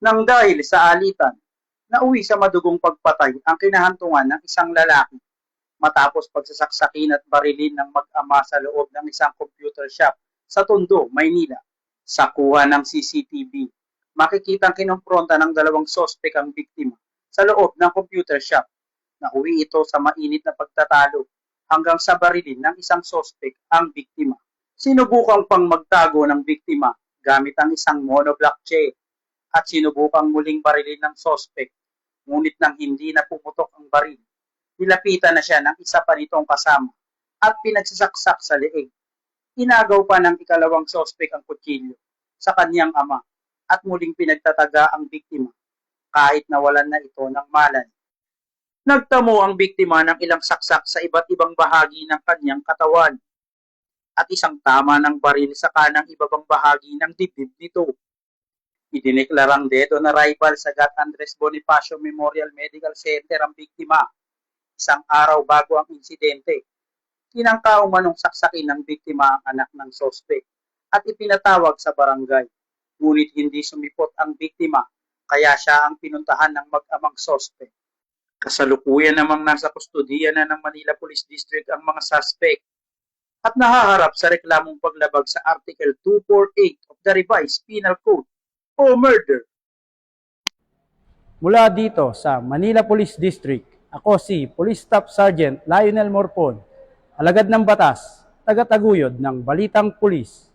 Nang dahil sa alitan, nauwi sa madugong pagpatay ang kinahantungan ng isang lalaki matapos pagsasaksakin at barilin ng mag-ama sa loob ng isang computer shop sa Tondo, Maynila. Sa kuha ng CCTV, makikitang kinumpronta ng dalawang sospek ang biktima sa loob ng computer shop. Nauwi ito sa mainit na pagtatalo hanggang sa barilin ng isang sospek ang biktima. Sinubukang pang magtago ng biktima gamit ang isang monoblock chair at sinubukang muling barilin ng sospek, ngunit nang hindi na pumutok ang baril, nilapitan na siya ng isa pa nitong kasama at pinagsasaksak sa leeg. Inagaw pa ng ikalawang sospek ang kutsilyo sa kanyang ama at muling pinagtataga ang biktima kahit nawalan na ito ng malay. Nagtamo ang biktima ng ilang saksak sa iba't ibang bahagi ng kanyang katawan at isang tama ng baril sa kanang ibabang bahagi ng dibdib nito. Idineklarang dead on arrival sa Gat Andres Bonifacio Memorial Medical Center ang biktima isang araw bago ang insidente. Tinangka umanong saksakin ng biktima ang anak ng sospek at ipinatawag sa barangay. Ngunit hindi sumipot ang biktima kaya siya ang pinuntahan ng mag-amang sospek. Kasalukuyan namang nasa kustodiya na ng Manila Police District ang mga suspect at nahaharap sa reklamong paglabag sa Article 248 of the Revised Penal Code o murder. Mula dito sa Manila Police District, ako si Police Staff Sergeant Lionel Morpon, alagad ng batas, tagataguyod ng Balitang Pulis.